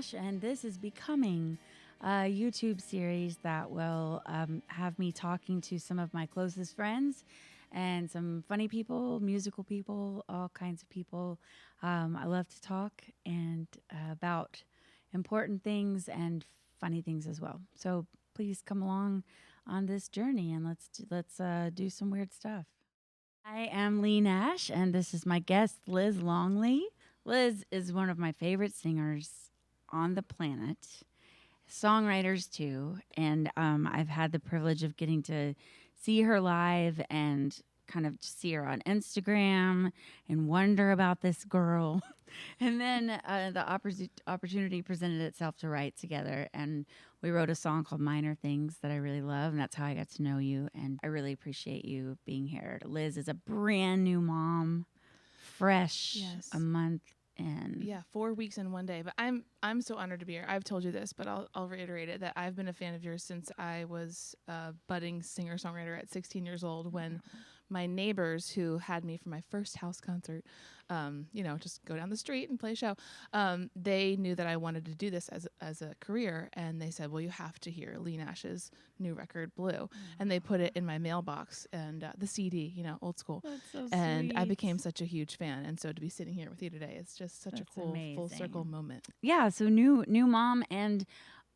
Nash, and this is becoming a YouTube series that will have me talking to some of my closest friends and some funny people, musical people, all kinds of people. I love to talk and about important things and funny things as well. So please come along on this journey and let's do some weird stuff. I am Leigh Nash, and this is my guest, Liz Longley. Liz is one of my favorite singers on the planet, songwriters too, and I've had the privilege of getting to see her live and kind of see her on Instagram and wonder about this girl. And then the opportunity presented itself to write together, and we wrote a song called Minor Things that I really love, and that's how I got to know you, and I really appreciate you being here. Liz is a brand new mom, fresh, a month in. Yeah, 4 weeks in one day. But I'm so honored to be here. I've told you this, but I'll reiterate it, that I've been a fan of yours since I was a budding singer-songwriter at 16 years old, when my neighbors, who had me for my first house concert, just go down the street and play a show, they knew that I wanted to do this as a career, and they said, well, you have to hear Leigh Nash's new record, Blue. And they put it in my mailbox, and the CD, old school. That's so and sweet. I became such a huge fan, and so to be sitting here with you today is just such a cool full circle moment. Yeah, so new mom and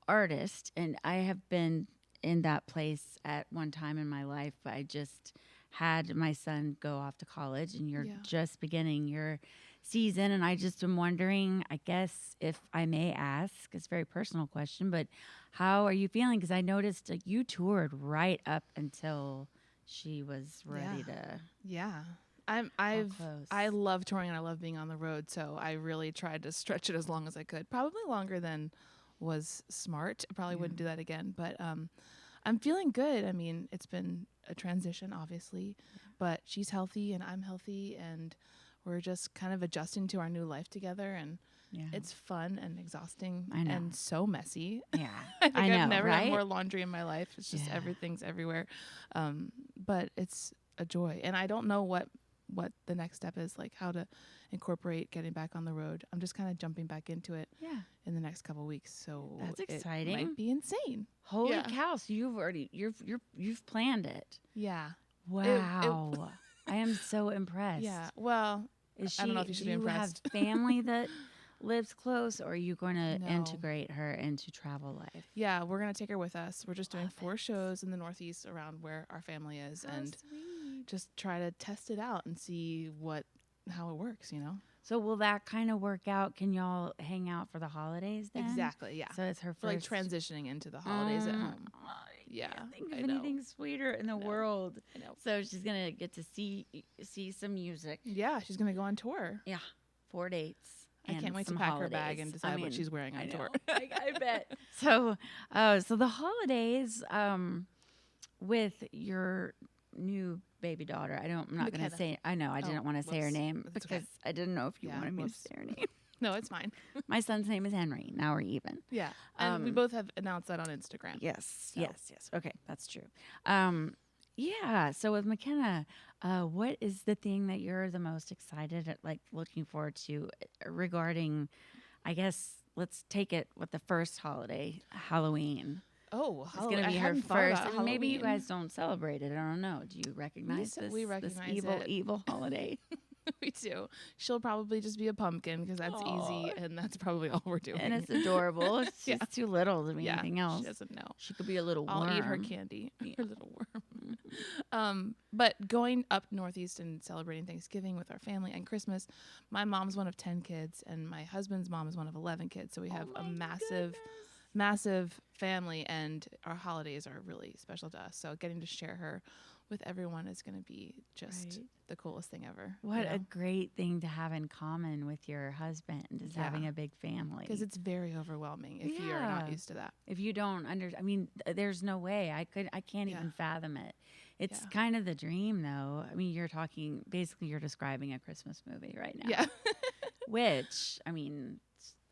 artist, and I have been in that place at one time in my life. I just had my son go off to college, and you're just beginning your season, and I just am wondering, I guess, if I may ask, it's a very personal question, but how are you feeling? Because I noticed you toured right up until she was ready to. Yeah. I love touring and I love being on the road, so I really tried to stretch it as long as I could. Probably longer than was smart. I probably wouldn't do that again, but I'm feeling good. I mean, it's been a transition, obviously, but she's healthy and I'm healthy, and we're just kind of adjusting to our new life together, and it's fun and exhausting and so messy. Yeah, I know, I've never had more laundry in my life. It's just everything's everywhere, but it's a joy, and I don't know what the next step is, like how to incorporate getting back on the road. I'm just kind of jumping back into it in the next couple of weeks. So that's exciting. It might be insane. Holy cow. So you've planned it. Yeah. Wow. I am so impressed. Yeah. Well, I don't know if you should be impressed. Do you have family that lives close, or are you going to integrate her into travel life? Yeah, we're going to take her with us. We're just doing 4 shows in the Northeast around where our family is, and just try to test it out and see how it works, So will that kind of work out? Can y'all hang out for the holidays then? Exactly, yeah. So it's her first. We're like transitioning into the holidays at home. Yeah. I think of anything sweeter in the world. I know. So she's going to get to see some music. Yeah, she's going to go on tour. Yeah, 4 dates. I can't wait to pack her bag and decide what she's wearing on tour. I bet. So the holidays with your new baby daughter. I'm not going to say. I know I didn't want to say her name because I didn't know if you wanted me to say her name. No, it's fine. My son's name is Henry. Now we're even. Yeah, and we both have announced that on Instagram. Yes, so. yes. Okay, that's true. Yeah. So with McKenna, what is the thing that you're the most excited at, like looking forward to regarding? I guess let's take it with the first holiday, Halloween. Oh, it's going to be her first. And maybe you guys don't celebrate it. I don't know. Do you recognize this? We recognize this evil holiday. We do. She'll probably just be a pumpkin because that's easy, and that's probably all we're doing. And it's adorable. She's too little to be anything else. She doesn't know. She could be a little worm. I'll eat her candy. Her little worm. But going up Northeast and celebrating Thanksgiving with our family and Christmas, my mom's one of 10 kids, and my husband's mom is one of 11 kids. So we have a massive family, and our holidays are really special to us. So getting to share her with everyone is going to be just the coolest thing ever. What a great thing to have in commman with your husband is having a big family. Because it's very overwhelming if you're not used to that. If you don't there's no way I can't even fathom it. It's kind of the dream though. I mean, you're describing a Christmas movie right now. Yeah. Which,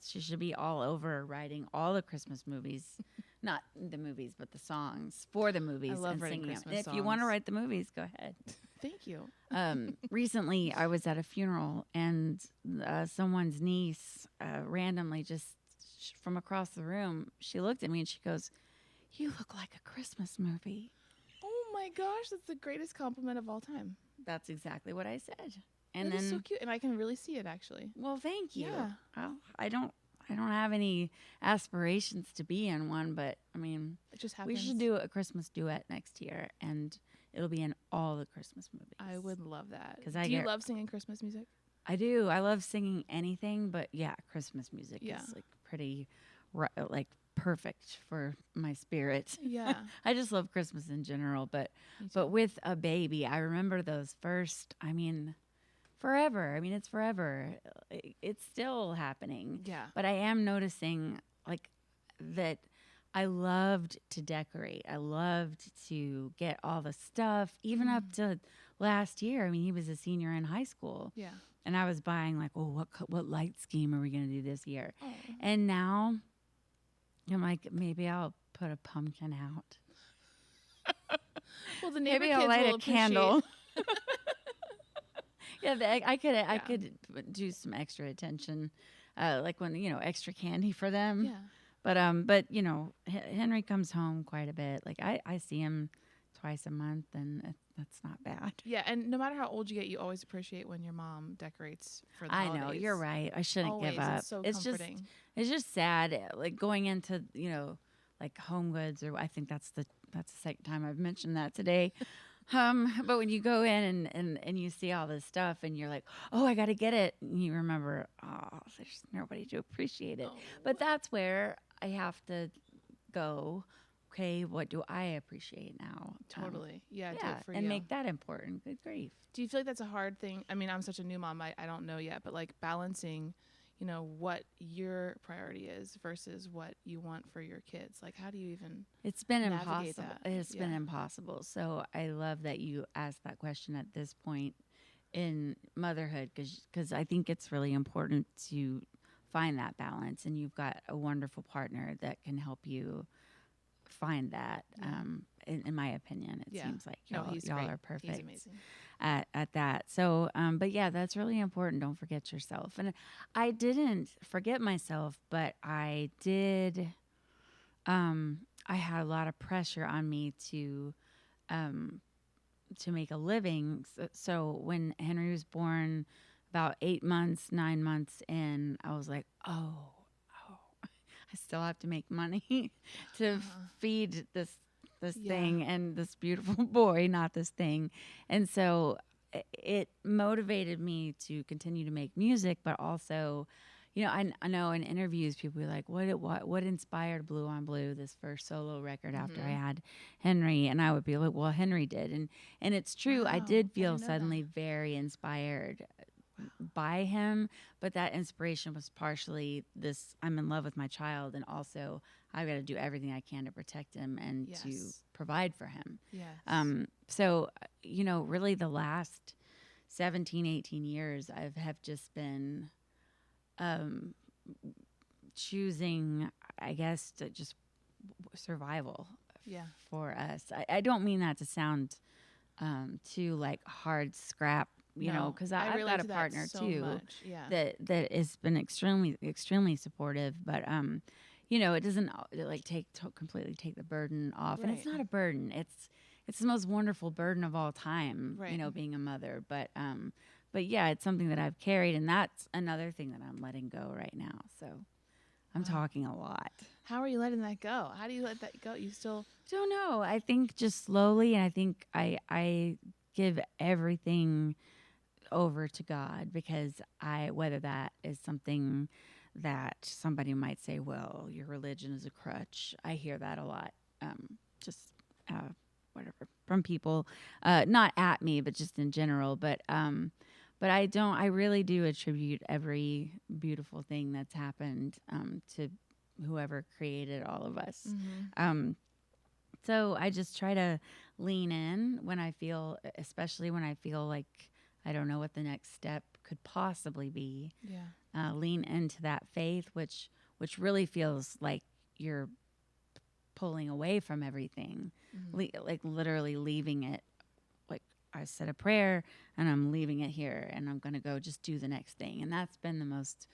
she should be all over writing all the Christmas movies. Not the movies, but the songs for the movies. I love and writing singing Christmas them. songs. If you want to write the movies, go ahead. Thank you. Recently, I was at a funeral, and someone's niece randomly just from across the room, she looked at me and she goes, "You look like a Christmas movie." Oh my gosh, that's the greatest compliment of all time. That's exactly what I said. And That is then, so cute, and I can really see it actually. well, thank you. Yeah. Well, I don't have any aspirations to be in one, but I mean, It just we happens. should do a Christmas duet next year, and it'll be in all the Christmas movies. I would love that. 'Cause Do you love singing Christmas music? I do. I love singing anything, but yeah, Christmas music Yeah. is like pretty, like perfect for my spirit. Yeah. I just love Christmas in general, but Me too. but with a baby, I remember those first. I mean, forever. I mean, it's forever. It's still happening. Yeah. But I am noticing like that. I loved to decorate. I loved to get all the stuff, even up to last year. I mean, he was a senior in high school. Yeah. And I was buying like, oh, what light scheme are we going to do this year? Oh. And now I'm like, maybe I'll put a pumpkin out. Well, the neighbor Maybe kids I'll light will a candle. appreciate- Yeah, I could do some extra attention, like when extra candy for them. Yeah. But Henry comes home quite a bit. Like I see him twice a month, and that's not bad. Yeah, and no matter how old you get, you always appreciate when your mom decorates for the I holidays. know, you're right. I shouldn't Always. give up. It's so It's comforting. It's just sad, like going into like Home Goods, or I think that's the second time I've mentioned that today. But when you go in and you see all this stuff and you're like, oh, I got to get it, and you remember, oh, there's nobody to appreciate it. Oh. But that's where I have to go. Okay, what do I appreciate now? Totally. Yeah, do Yeah, it for and you. make that important. Good grief. Do you feel like that's a hard thing? I mean, I'm such a new mom. I don't know yet, but like balancing, what your priority is versus what you want for your kids. Like, how do you even It's been navigate impossible. that? It's been Yeah. impossible. So I love that you asked that question at this point in motherhood, because I think it's really important to find that balance, and you've got a wonderful partner that can help you find that. Yeah. In my opinion, it Yeah. seems like No, y'all, he's y'all great. are perfect He's amazing. at that. So, but yeah, that's really important. Don't forget yourself. And I didn't forget myself, but I did. I had a lot of pressure on me to make a living. So when Henry was born, about 9 months in, I was like, oh, I still have to make money to feed this Yeah. thing and this beautiful boy, not this thing. And so it motivated me to continue to make music, but also, I know in interviews people be like, what inspired Blue on Blue, this first solo record after I had Henry? And I would be like, well, Henry did. And it's true. I Wow, did I feel didn't know suddenly that. very inspired by him, but that inspiration was partially this: I'm in love with my child, and also I've got to do everything I can to protect him and to Yes. provide for him. Yes. So really the last 17, 18 years have just been choosing, I guess, to just survival Yeah. for us. I don't mean that to sound too like hard scrap, No, because I I've relate got a to that partner so too much. Yeah. that has been extremely supportive, but it doesn't completely take the burden off, and it's Right. not a burden. It's the most wonderful burden of all time, Right. being a mother. But yeah, it's something that I've carried, and that's another thing that I'm letting go right now. So I'm Wow. talking a lot. How are you letting that go? How do you let that go? You still Don't know. I think just slowly, and I think I give everything over to God, because whether that is something that somebody might say, well, your religion is a crutch. I hear that a lot, just whatever, from people, not at me, but just in general. But I don't. I really do attribute every beautiful thing that's happened to whoever created all of us. So I just try to lean in when I feel, especially when I feel like I don't know what the next step could possibly be. Yeah. Lean into that faith, which really feels like you're pulling away from everything, like literally leaving it. Like I said a prayer and I'm leaving it here, and I'm going to go just do the next thing. And that's been the most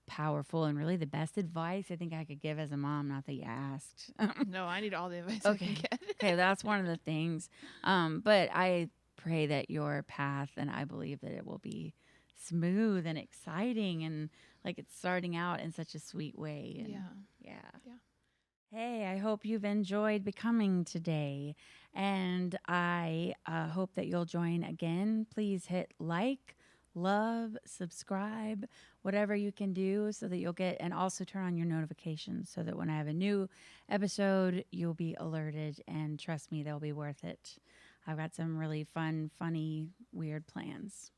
powerful and really the best advice I think I could give as a mom. Not that you asked. No, I need all the advice I can get. Okay, that's one of the things. But I pray that your path, and I believe that it will be smooth and exciting, and like it's starting out in such a sweet way. And yeah. Hey, I hope you've enjoyed Becoming today, and I hope that you'll join again. Please hit like, love, subscribe, whatever you can do so that you'll get, and also turn on your notifications so that when I have a new episode, you'll be alerted, and trust me, they'll be worth it. I've got some really fun, funny, weird plans.